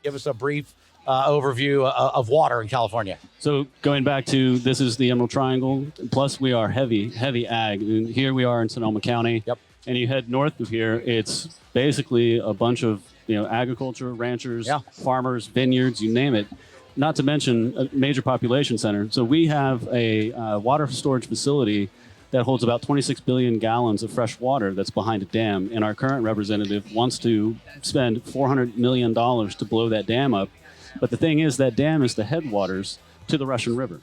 give us a brief overview of water in California. So going back to, this is the Emerald Triangle, plus we are heavy ag. And here we are in Sonoma County. Yep. And you head north of here, it's basically a bunch of agriculture, ranchers, farmers, vineyards, you name it. Not to mention a major population center. So we have a water storage facility that holds about 26 billion gallons of fresh water that's behind a dam. And our current representative wants to spend $400 million to blow that dam up. But the thing is, that dam is the headwaters to the Russian River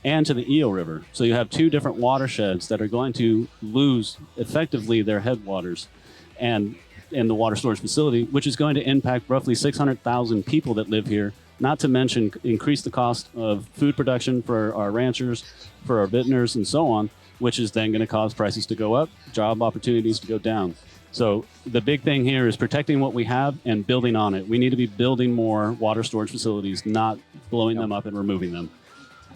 and to the Eel River. So you have two different watersheds that are going to lose effectively their headwaters and in the water storage facility, which is going to impact roughly 600,000 people that live here, not to mention increase the cost of food production for our ranchers, for our vintners, and so on, which is then going to cause prices to go up, job opportunities to go down. So the big thing here is protecting what we have and building on it. We need to be building more water storage facilities, not blowing them up and removing them.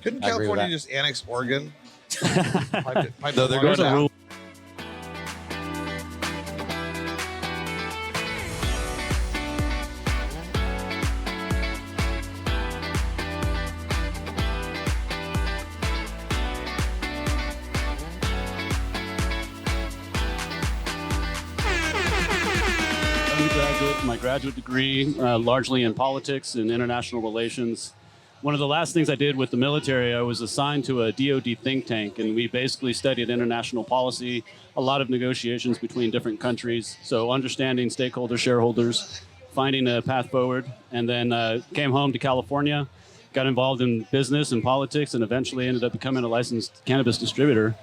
Couldn't California just annex Oregon? No, they're going down. My graduate degree, largely in politics and international relations. One of the last things I did with the military, I was assigned to a DoD think tank, and we basically studied international policy, a lot of negotiations between different countries, so understanding stakeholders, shareholders, finding a path forward, and then came home to California, got involved in business and politics, and eventually ended up becoming a licensed cannabis distributor,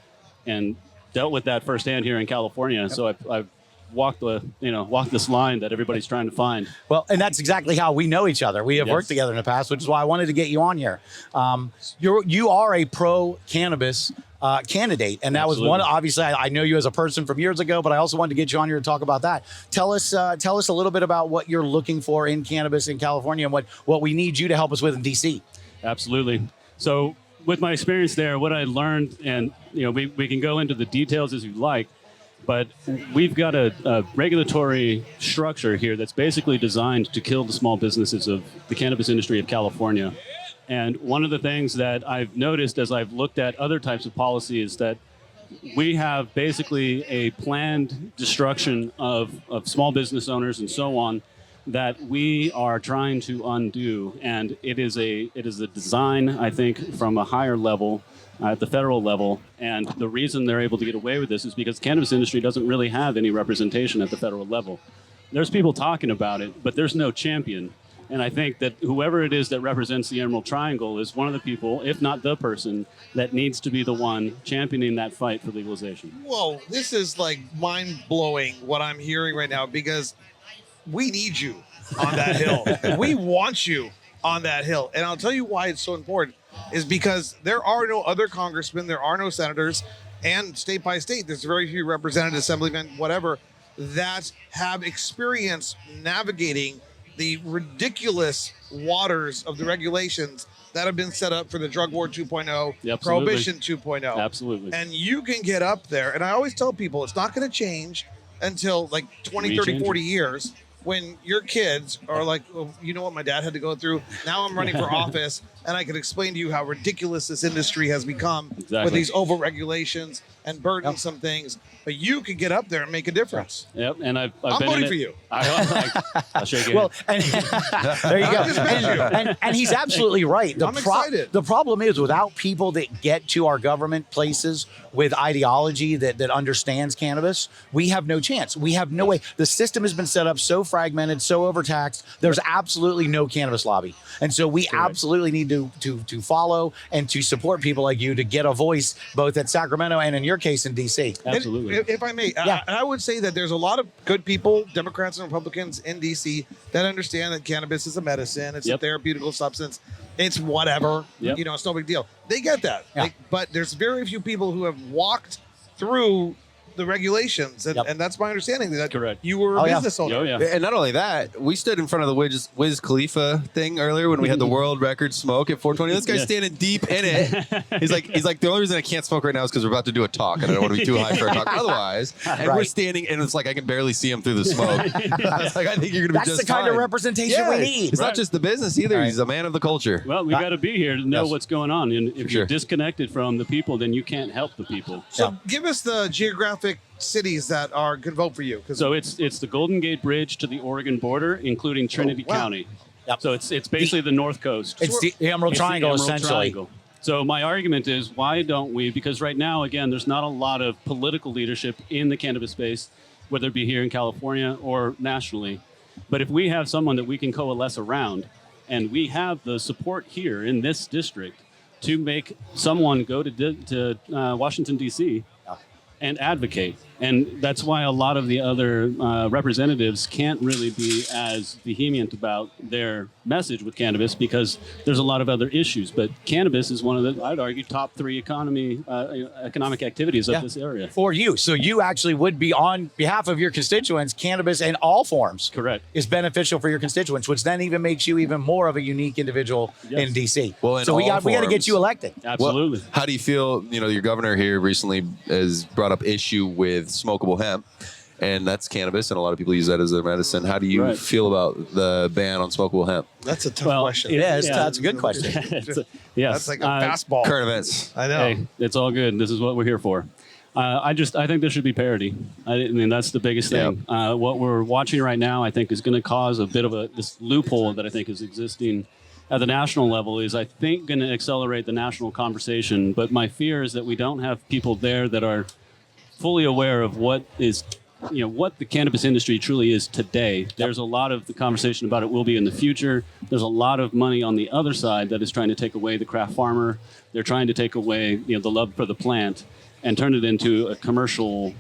and dealt with that firsthand here in California. Yep. So I've walk this line that everybody's trying to find. Well, and that's exactly how we know each other. We have worked together in the past, which is why I wanted to get you on here. You are a pro-cannabis candidate, and that was one. Obviously, I know you as a person from years ago, but I also wanted to get you on here to talk about that. Tell us a little bit about what you're looking for in cannabis in California, and what we need you to help us with in DC. Absolutely. So, with my experience there, what I learned, and we can go into the details as you like. But we've got a regulatory structure here that's basically designed to kill the small businesses of the cannabis industry of California. And one of the things that I've noticed as I've looked at other types of policy is that we have basically a planned destruction of small business owners and so on that we are trying to undo. And it is a design, I think, from a higher level, at the federal level. And the reason they're able to get away with this is because the cannabis industry doesn't really have any representation at the federal level. There's people talking about it, but there's no champion. And I think that whoever it is that represents the Emerald Triangle is one of the people, if not the person, that needs to be the one championing that fight for legalization. Whoa, this is like mind-blowing what I'm hearing right now, because we need you on that hill. We want you on that hill. And I'll tell you why it's so important. Is because there are no other congressmen, there are no senators, and state by state, there's very few representatives, assemblymen, whatever, that have experience navigating the ridiculous waters of the regulations that have been set up for the Drug War 2.0, Prohibition 2.0. Absolutely. And you can get up there, and I always tell people it's not going to change until like 20, 30, 40 years. When your kids are like, oh, you know what my dad had to go through? Now I'm running for office, and I can explain to you how ridiculous this industry has become with these over-regulations and burdensome things. But you can get up there and make a difference. Yep, and I'm voting for you. I'll shake your Well, hand. and there you go. And he's absolutely right. I'm excited. The problem is, without people that get to our government places with ideology that understands cannabis, we have no chance. We have no way. The system has been set up so fragmented, so overtaxed. There's absolutely no cannabis lobby. And so we absolutely need to follow and to support people like you to get a voice both at Sacramento and in your case in DC. Absolutely. If I may, I would say that there's a lot of good people, Democrats and Republicans in DC, that understand that cannabis is a medicine. It's a therapeutical substance. It's whatever. It's no big deal. They get that. But there's very few people who have walked through the regulations, and that's my understanding that Correct. you were a business owner. Oh, yeah. And not only that, we stood in front of the Wiz Khalifa thing earlier when we had the world record smoke at 420. This guy's standing deep in it. He's like, the only reason I can't smoke right now is because we're about to do a talk, and I don't want to be too high for a talk. Otherwise, and we're standing, and it's like I can barely see him through the smoke. I was like, I think you're gonna be just That's the kind of fine. representation we need. It's not just the business either. He's a man of the culture. Well, we got to be here to know what's going on. And if sure. you're disconnected from the people, then you can't help the people. So give us the geographic cities that can vote for you. So it's the Golden Gate Bridge to the Oregon border, including Trinity County. Yep. So it's basically the North Coast. It's the Emerald It's the Triangle, Emerald essentially. Triangle. So my argument is, why don't we? Because right now, again, there's not a lot of political leadership in the cannabis space, whether it be here in California or nationally. But if we have someone that we can coalesce around, and we have the support here in this district to make someone go to Washington, D.C. and advocate. And that's why a lot of the other representatives can't really be as vehement about their message with cannabis, because there's a lot of other issues. But cannabis is one of the, I'd argue, top 3 economic activities of this area. For you. So you actually would be, on behalf of your constituents, cannabis in all forms Correct. is beneficial for your constituents, which then even makes you even more of a unique individual in DC. Well, in so we all got to get you elected. Absolutely. Well, how do you feel? You know, your governor here recently has brought up issue with smokable hemp, and that's cannabis, and a lot of people use that as their medicine. How do you feel about the ban on smokable hemp? That's a tough question. That's a good question. That's like a fastball. Current events. I know. Hey, it's all good. This is what we're here for. I think there should be parity. I mean, that's the biggest thing. What we're watching right now, I think, is going to cause a bit of this loophole that I think is existing at the national level, is I think going to accelerate the national conversation. But my fear is that we don't have people there that are fully aware of what the cannabis industry truly is today. There's a lot of the conversation about it will be in the future. There's a lot of money on the other side that is trying to take away the craft farmer. They're trying to take away the love for the plant and turn it into a commercial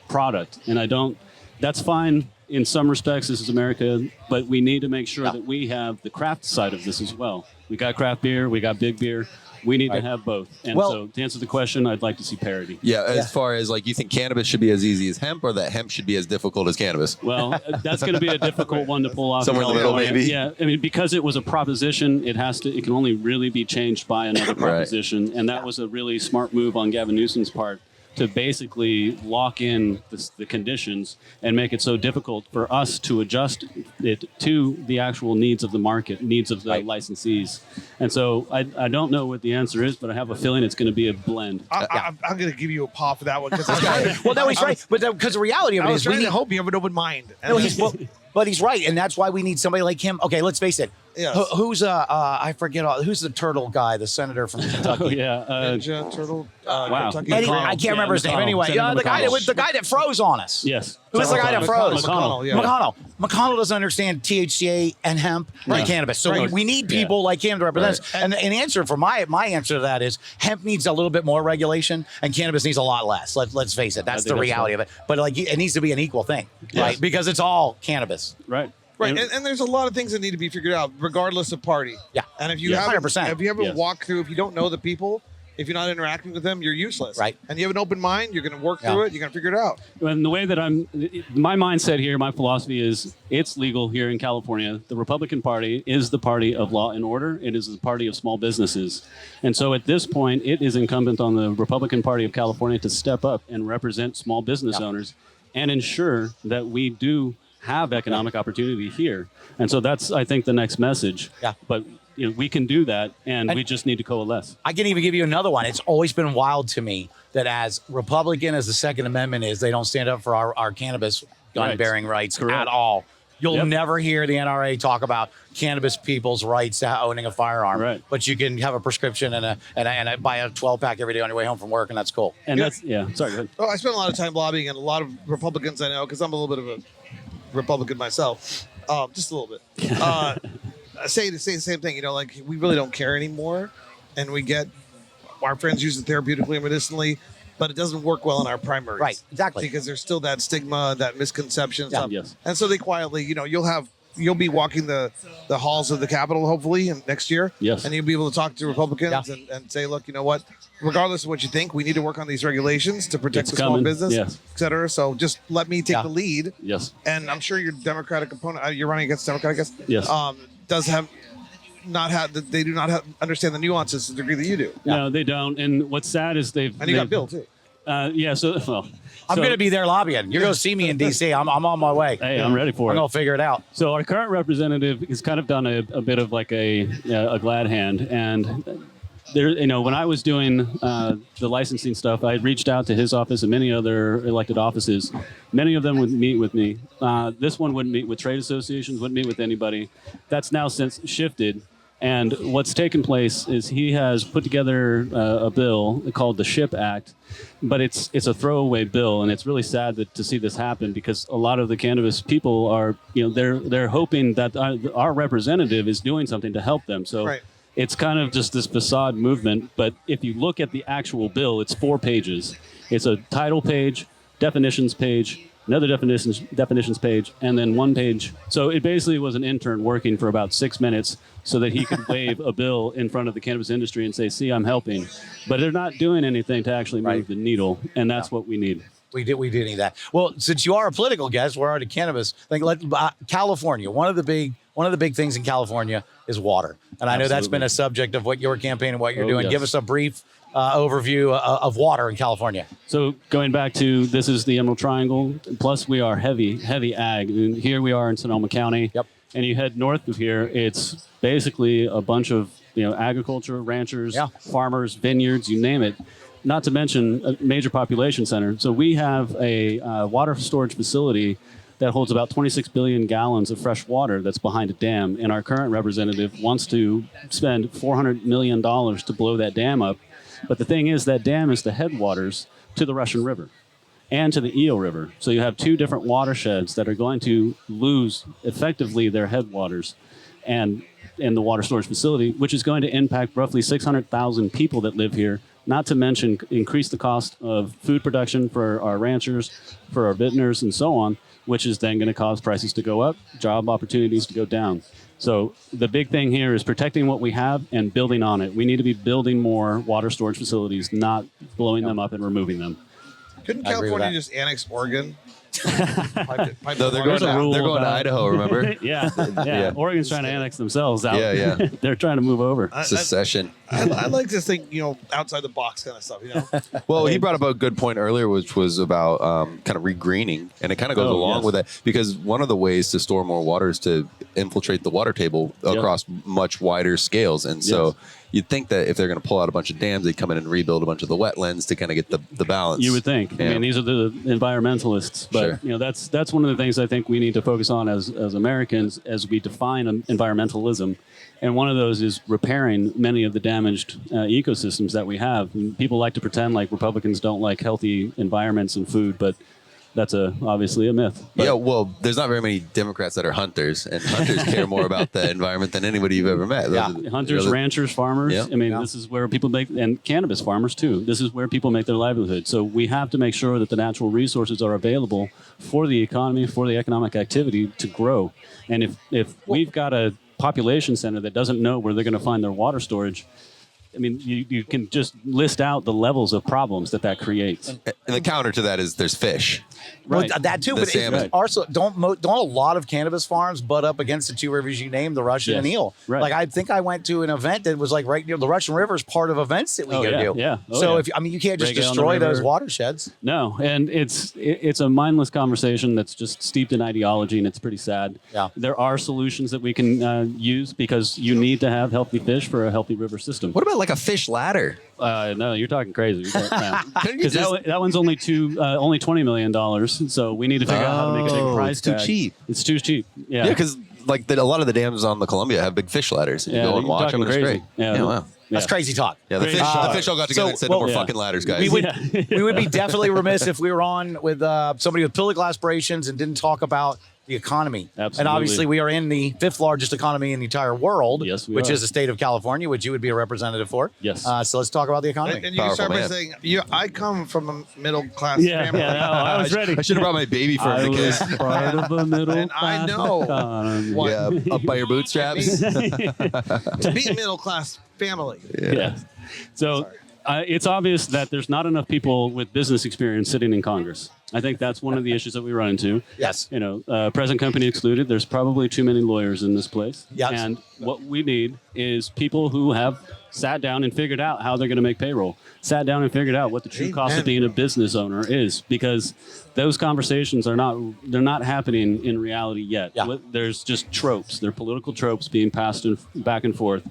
product. And that's fine in some respects. This is America, but we need to make sure that we have the craft side of this as well. We got craft beer, we got big beer. We need to have both. And so to answer the question, I'd like to see parity. Yeah, as far as you think cannabis should be as easy as hemp, or that hemp should be as difficult as cannabis? Well, that's going to be a difficult one to pull off. Somewhere in the middle, maybe? Yeah, I mean, because it was a proposition, it can only really be changed by another proposition. And that was a really smart move on Gavin Newsom's part, to basically lock in the conditions and make it so difficult for us to adjust it to the actual needs of the market, needs of the licensees. And so I don't know what the answer is, but I have a feeling it's going to be a blend. I'm going to give you a paw for that one. He's right. But because the reality of it is, we need to hope you have an open mind. But he's right, and that's why we need somebody like him. Okay, let's face it. Yes. Who's I forget who's the turtle guy, the senator from Kentucky? Oh yeah, Ninja Turtle. Wow. Kentucky. I can't remember his name. Anyway, the guy that froze on us. Yes. Who was the guy that froze? McConnell. McConnell doesn't understand THCA and hemp and cannabis. So we need people like him to represent us. And an answer for my answer to that is hemp needs a little bit more regulation and cannabis needs a lot less. Let's face it. That's the reality of it. But it needs to be an equal thing, right? Because it's all cannabis. Right. Right, and there's a lot of things that need to be figured out, regardless of party. Yeah, and if you 100%. If you haven't walked through, if you don't know the people, if you're not interacting with them, you're useless. Right. And you have an open mind, you're going to work through it. You're going to figure it out. And the way that my mindset here, my philosophy is, it's legal here in California. The Republican Party is the party of law and order. It is the party of small businesses. And so at this point, it is incumbent on the Republican Party of California to step up and represent small business owners and ensure that we do have economic opportunity here. And so that's, I think, the next message. Yeah. But we can do that, and we just need to coalesce. I can even give you another one. It's always been wild to me that as Republican as the Second Amendment is, they don't stand up for our cannabis gun-bearing rights at all. You'll never hear the NRA talk about cannabis people's rights to owning a firearm. Right. But you can have a prescription and buy a 12-pack every day on your way home from work, and that's cool. And that's, sorry, go ahead. Oh, I spent a lot of time lobbying, and a lot of Republicans I know, because I'm a little bit of a Republican myself, just a little bit. Say the same thing, we really don't care anymore, and we get our friends use it therapeutically and medicinally, but it doesn't work well in our primaries. Right, exactly. Because there's still that stigma, that misconception. Yeah, yes. And so they quietly, you'll have you'll be walking the halls of the Capitol hopefully next year. Yes. And you'll be able to talk to Republicans and say, look, you know what? Regardless of what you think, we need to work on these regulations to protect the small business, et cetera. So just let me take the lead. Yes. And I'm sure your Democratic opponent, you're running against Democrat, I guess. Yes. Does have they do not understand the nuances to the degree that you do. No, they don't. And what's sad is and you got Bill too. I'm going to be there lobbying. You're going to see me in D.C. I'm on my way. Hey, I'm ready for it. I'm going to figure it out. So our current representative has kind of done a bit of like a glad hand. And there, when I was doing the licensing stuff, I reached out to his office and many other elected offices. Many of them would meet with me. This one wouldn't meet with trade associations, wouldn't meet with anybody. That's now since shifted. And what's taken place is he has put together a bill called the SHIP Act, but it's a throwaway bill, and it's really sad to see this happen because a lot of the cannabis people are, they're hoping that our representative is doing something to help them. So it's kind of just this facade movement. But if you look at the actual bill, it's 4 pages. It's a title page, definitions page, another definitions page, and then 1 page. So it basically was an intern working for about 6 minutes so that he could wave a bill in front of the cannabis industry and say, see, I'm helping. But they're not doing anything to actually move the needle, and that's what we need. We do need that. Well, since you are a political guest, we're already cannabis. California, one of the big things in California is water. And I know that's been a subject of what your campaign and what you're doing. Yes. Give us a brief overview of water in California. So going back to, this is the Emerald Triangle, plus we are heavy ag. And here we are in Sonoma County. Yep. And you head north of here, it's basically a bunch of agriculture, ranchers, farmers, vineyards, you name it. Not to mention a major population center. So we have a water storage facility that holds about 26 billion gallons of fresh water that's behind a dam. And our current representative wants to spend $400 million to blow that dam up. But the thing is, that dam is the headwaters to the Russian River and to the Eo River. So you have 2 different watersheds that are going to lose effectively their headwaters and in the water storage facility, which is going to impact roughly 600,000 people that live here, not to mention increase the cost of food production for our ranchers, for our vintners, and so on, which is then going to cause prices to go up, job opportunities to go down. So the big thing here is protecting what we have and building on it. We need to be building more water storage facilities, not blowing them up and removing them. Couldn't California just annex Oregon? No, they're going to Idaho, remember? Yeah. Oregon's trying to annex themselves out. Yeah. They're trying to move over. Secession. I like to think, outside the box kind of stuff, Well, he brought up a good point earlier, which was about kind of regreening. And it kind of goes along with that, because one of the ways to store more water is to infiltrate the water table across much wider scales. And so you'd think that if they're going to pull out a bunch of dams, they'd come in and rebuild a bunch of the wetlands to kind of get the balance. You would think. Yeah. I mean, these are the environmentalists. But, that's one of the things I think we need to focus on as Americans as we define environmentalism. And one of those is repairing many of the damaged ecosystems that we have. And people like to pretend like Republicans don't like healthy environments and food, but that's obviously a myth. But well, there's not very many Democrats that are hunters, and hunters care more about the environment than anybody you've ever met. Hunters, ranchers, farmers. I mean, this is where people and cannabis farmers too. This is where people make their livelihood. So we have to make sure that the natural resources are available for the economy, for the economic activity to grow. And if we've got a population center that doesn't know where they're going to find their water storage, I mean, you can just list out the levels of problems that creates. And the counter to that is there's fish. Right. Well, that too, but also don't a lot of cannabis farms butt up against the 2 rivers you named, the Russian and Eel? Right. Like I think I went to an event that was like right near the Russian River is part of events that we go do. Yeah. So if you can't just destroy those watersheds. No, and it's a mindless conversation that's just steeped in ideology, and it's pretty sad. Yeah. There are solutions that we can use because you need to have healthy fish for a healthy river system. What about like a fish ladder? No, you're talking crazy. Because that one's only $20 million. So we need to figure out how to make a big price tag. It's too cheap. It's too cheap. Yeah. Yeah, because a lot of the dams on the Columbia have big fish ladders. You go and watch them, and it's great. Yeah. Wow. That's crazy talk. Yeah, the Crazy fish, talk. the fish all got together and said, no more fucking ladders, guys. We would be definitely remiss if we were on with somebody with political aspirations and didn't talk about the economy. Absolutely. And obviously, we are in the 5th largest economy in the entire world, Yes, we which are. is the state of California, which you would be a representative for. Yes. So let's talk about the economy. And you can start by man. saying, I come from a middle class Yeah, family. yeah, no, I was ready. I should have brought my baby for I him to was kiss. part of a middle And I class know economy. what- Yeah, up by your bootstraps. To be a middle class family. Yeah. So it's obvious that there's not enough people with business experience sitting in Congress. I think that's one of the issues that we run into. Yes. You know, present company excluded. There's probably too many lawyers in this place. Yes. And what we need is people who have sat down and figured out how they're going to make payroll. Sat down and figured out what the true cost of being a business owner is, because those conversations they're not happening in reality yet. Yeah. There's just tropes. They're political tropes being passed back and forth.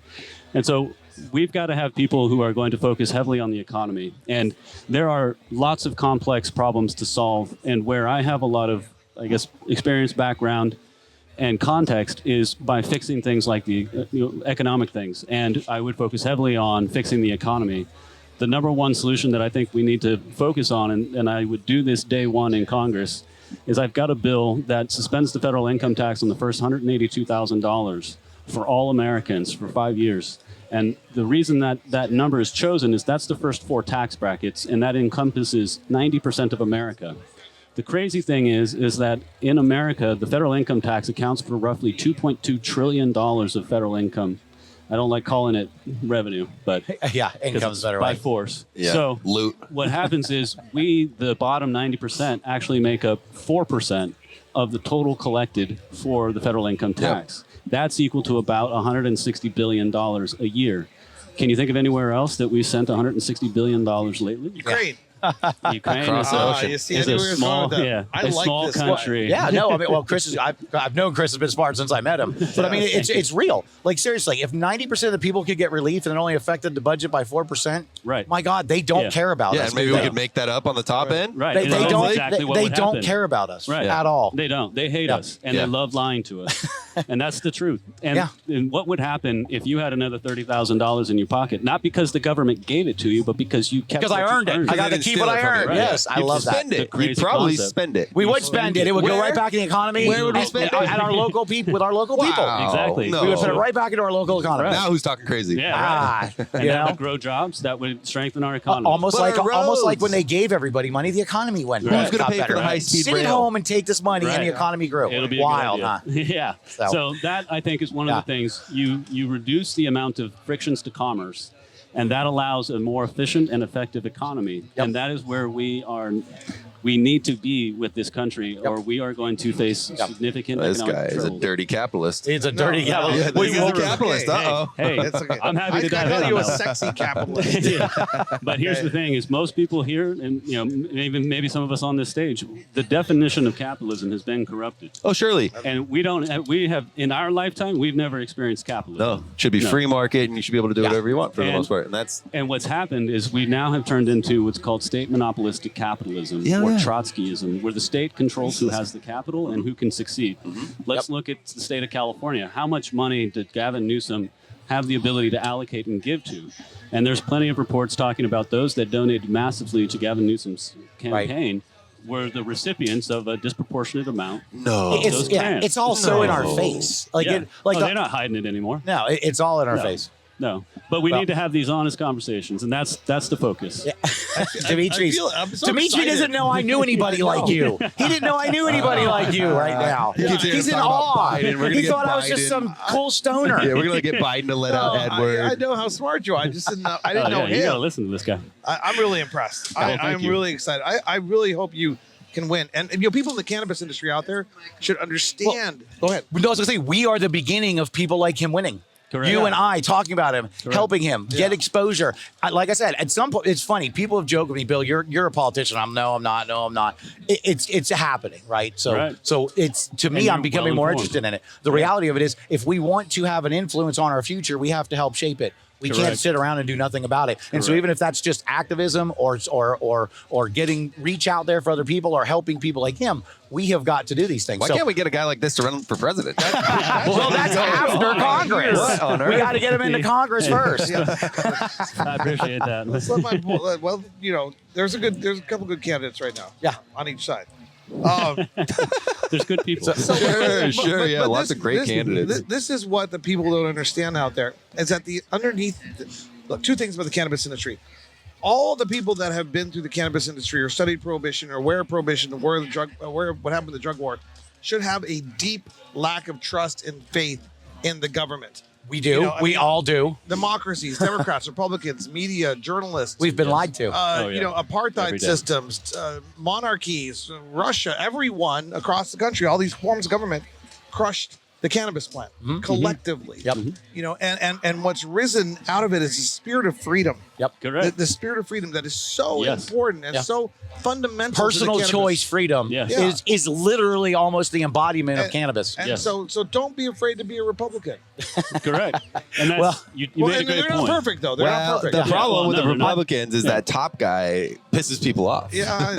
And so we've got to have people who are going to focus heavily on the economy. And there are lots of complex problems to solve. And where I have a lot of, I guess, experience, background, and context is by fixing things like the economic things. And I would focus heavily on fixing the economy. The number one solution that I think we need to focus on, and I would do this day one in Congress, is I've got a bill that suspends the federal income tax on the first $182,000 for all Americans for 5 years. And the reason that that number is chosen is that's the first 4 tax brackets, and that encompasses 90% of America. The crazy thing is that in America, the federal income tax accounts for roughly $2.2 trillion of federal income. I don't like calling it revenue, but Yeah, 'cause income's it's better by way. force. Yeah, So loot. what happens is the bottom 90%, actually make up 4% of the total collected for the federal income tax. That's equal to about $160 billion a year. Can you think of anywhere else that we sent $160 billion lately? Ukraine. Ukraine Across is the a, ocean. You see, is I knew a we were going small, with that. yeah, I a like small this guy. country. Yeah, no, I mean, well, Chris is. I've known Chris has been smart since I met him, but I mean, it's real. Like seriously, if 90% of the people could get relief and it only affected the budget by 4%, Right. My God, they don't Yeah. care about Yeah, us. and maybe do we they? could make that up on the top end. Right. They, And they that's don't. exactly what they would don't happen. care about us Right. at all. They don't. They hate Yeah. us, and Yeah. they love lying to us. And that's the truth. And, Yeah. and what would happen if you had another $30,000 in your pocket? Not because the government gave it to you, but because you kept Because I what you earned it. I got to didn't keep steal what it I from you. earned. Right. Yes, I You'd love that. spend it. crazy You'd probably concept. spend it. We would spend it. It would go Where? right back in the economy. Where would we spend it? At our local people, with our local people. Wow. Exactly. No. We would put it right back into our local economy. Now who's talking crazy? Yeah. Ah, And you that know? would grow jobs. That would strengthen our economy. Almost But like our almost like roads. when they gave everybody money, the economy went. Who's got gonna pay for better. the high-speed Sit at rail? home and take this money, Right. and the economy grew. It'll be Wild, a huh? good idea. Yeah. So- So that I think is one of Yeah. the things you reduce the amount of frictions to commerce, and that allows a more efficient and effective economy. Yep. And that is where we need to be with this country, or we are going to face significant This economic guy is a trouble. dirty capitalist. It's a dirty No, capital. no. Yeah, We he's will- a capitalist. Uh-oh. Hey, It's okay. I'm happy to I dive in call on you a that one. sexy capitalist. Yeah. But here's the thing: is most people here, and maybe some of us on this stage, the definition of capitalism has been corrupted, Oh, surely. and we have in our lifetime we've never experienced capitalism. No, should be No. free market, and you should be able to do Yeah. whatever you want for the And- most part. And that's And what's happened is we now have turned into what's called state monopolistic capitalism, Yeah, or yeah. Trotskyism, where the state controls who has the capital and who can succeed. Let's look at the state of California. How much money did Gavin Newsom have the ability to allocate and give to? And there's plenty of reports talking about those that donated massively to Gavin Newsom's campaign were the recipients of a disproportionate amount. no. It's grants. it's all so in our No. face. Like Yeah. it, like they're not hiding it anymore. no, it's all in our No. face. No, but we Well- need to have these honest conversations, and that's the focus. Dimitri, I'm so Dimitri excited. doesn't know I knew anybody like you. He didn't know I knew anybody like you right now. He keeps He's in talking about awe. Biden. We're gonna He get thought I was just Biden. some cool stoner. Yeah, we're gonna get Biden to let out I Edward. know how smart you are. I just didn't know. I didn't Oh, know yeah, you gotta him. listen to this guy. I'm really impressed. thank I'm you. really excited. I really hope you can win. And people in the cannabis industry out there should understand. Go ahead. No, I was gonna say we are the beginning of people like him winning. Correct. You Yeah. and I talking about him, helping him get exposure. Like I said, at some point, it's funny. People have joked with me, Bill. You're a politician. I'm not. No, I'm not. It's happening, right? So Right. so it's to me, And I'm you're becoming more well-informed. interested in it. The reality of it is, if we want to have an influence on our future, we have to help shape it We Correct. can't sit around and do nothing about it. And so Correct. even if that's just activism or getting reach out there for other people or helping people like him, we have got to do these things. Why can't we get a guy like this to run for president? Well, that's after Congress. What on We earth? got to get him into Congress first. I appreciate that. Let's let my well, there's a couple good candidates right now. Yeah. On each side. There's good people. Sure, yeah, lots of great candidates. This is what the people don't understand out there is that look, two things about the cannabis industry. All the people that have been through the cannabis industry or studied prohibition or where prohibition or what happened with the drug war should have a deep lack of trust and faith in the government. We do. We all do. Democracies, Democrats, Republicans, media, journalists. We've been lied to. Apartheid Every day. systems, monarchies, Russia, everyone across the country, all these forms of government crushed the cannabis plant collectively. Yep. And what's risen out of it is the spirit of freedom. Yep. Correct. The spirit of freedom that is so Yes. important and so fundamental. Personal to the cannabis. choice freedom Yes. is literally almost the embodiment of cannabis. And Yes. so don't be afraid to be a Republican. Correct. And that's, Well- you Well, made a and great they're point. not perfect though. They're not Well, perfect. the problem Well, with no, the they're not. Republicans is that top guy pisses people off. Yeah, I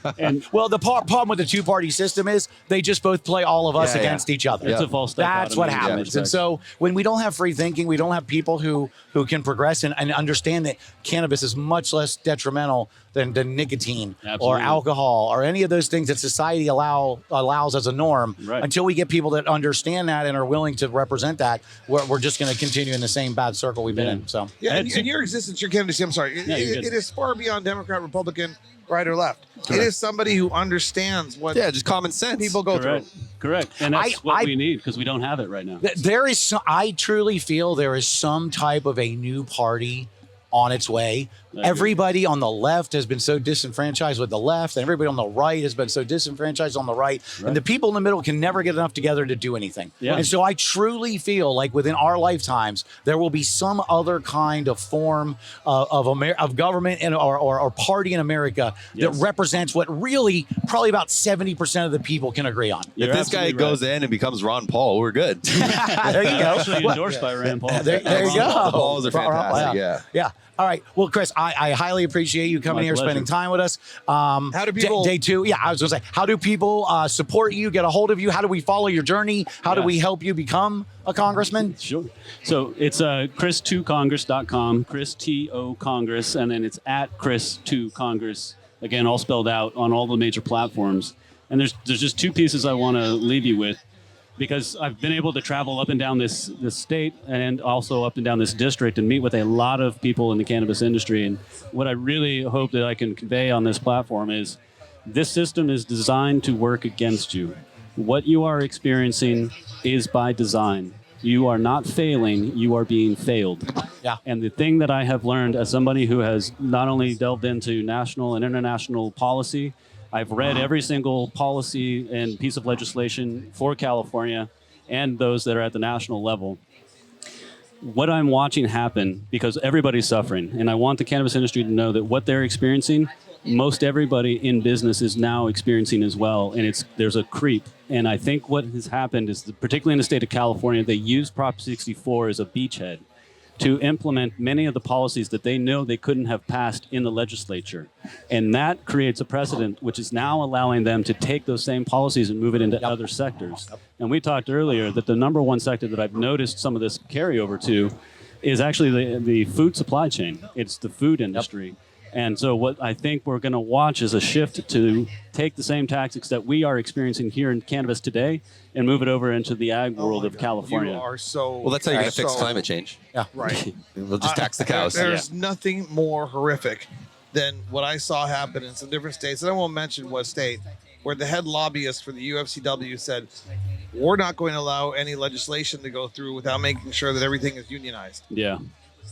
know. And Well, the problem with the two-party system is they just both play all of us Yeah, against each other. it's a false That's dichotomy what in some happens. And respects. so when we don't have free thinking, we don't have people who can progress and understand that cannabis is much less detrimental than nicotine or Absolutely. alcohol or any of those things that society allows as a norm. Right. Until we get people that understand that and are willing to represent that, we're just going to continue in the same bad circle we've been Yeah. in. So Yeah, And and your existence, your candidacy, I'm sorry, Yeah, you're good. it is far beyond Democrat, Republican, right or left. It is somebody who understands what Yeah, just common sense. people go correct. through. Correct. And that's what I- we need because we don't have it right now. there is I truly feel there is some type of a new party on its way. agree. Everybody on the left has been so disenfranchised with the left, and everybody on the right has been so disenfranchised on the right. And the people in the middle can never get enough together to do anything. Yeah. And so I truly feel like within our lifetimes, there will be some other kind of form of government or party in America Yes. that represents what really probably about 70% of the people can agree on. If You're this guy absolutely goes in and becomes Ron Paul, we're good. There you go. Actually endorsed by Rand Paul. There you go. The balls are fantastic, yeah. Yeah. All right. Well, Chris, I highly appreciate you coming My here, pleasure. spending time with us. How do people- Day two? Yeah, I was going to say, how do people support you, get a hold of you? How do we follow your journey? How do Yeah. we help you become a congressman? Sure. So it's chris2congress.com, Chris T-O Congress, and then it's at Chris2Congress, again, all spelled out on all the major platforms. And there's just two pieces I want to leave you with, because I've been able to travel up and down this state and also up and down this district and meet with a lot of people in the cannabis industry. And what I really hope that I can convey on this platform is this system is designed to work against you. What you are experiencing is by design. You are not failing, you are being failed. Yeah. And the thing that I have learned as somebody who has not only delved into national and international policy, I've read every single policy and piece of legislation for California and those that are at the national level. What I'm watching happen, because everybody's suffering, and I want the cannabis industry to know that what they're experiencing, most everybody in business is now experiencing as well, and there's a creep. And I think what has happened is, particularly in the state of California, they use Prop 64 as a beachhead to implement many of the policies that they know they couldn't have passed in the legislature. And that creates a precedent, which is now allowing them to take those same policies and move it into other sectors. And we talked earlier that the number one sector that I've noticed some of this carryover to is actually the food supply chain. It's the food industry. And so what I think we're going to watch is a shift to take the same tactics that we are experiencing here in cannabis today and move it over into the ag world of California. You are so Well, that's how you're going to fix so- climate change. Right. We'll just tax the cows. There's nothing more horrific than what I saw happen in some different states, and I won't mention what state, where the head lobbyist for the UFCW said, we're not going to allow any legislation to go through without making sure that everything is unionized. Yeah.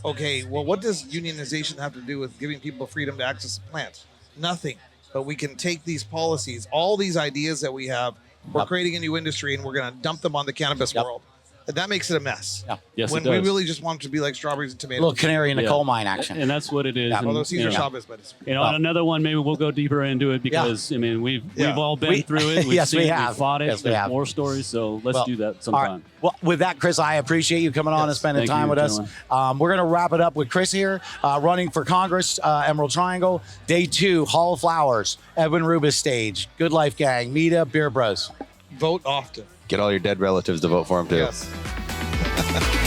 Okay, well, what does unionization have to do with giving people freedom to access the plant? Nothing. But we can take these policies, all these ideas that we have, we're creating a new industry, and we're going to dump them on the cannabis world. that makes it a mess. Yeah. Yes, When it we does. really just want it to be like strawberries and tomatoes. Little canary in the Yeah. coal mine action. And that's what it is. Yeah. And, Although Caesar you know, Chavez, but it's on another one, maybe we'll go deeper into it because I mean we've all been through it. We've Yes, seen we it, have. We've fought it. Yes, we There's have. more stories, so let's Well, do that All right. sometime. Well, with that, Chris, I appreciate you coming on and spending Thank time you, with us. We're going to wrap it up with Chris here, running for Congress, Emerald Triangle. Day 2, Hall of Flowers, Edwin Rubis stage. Good Life Gang, Mita, Beer Bros. vote often. Get all your dead relatives to vote for him too. Yes.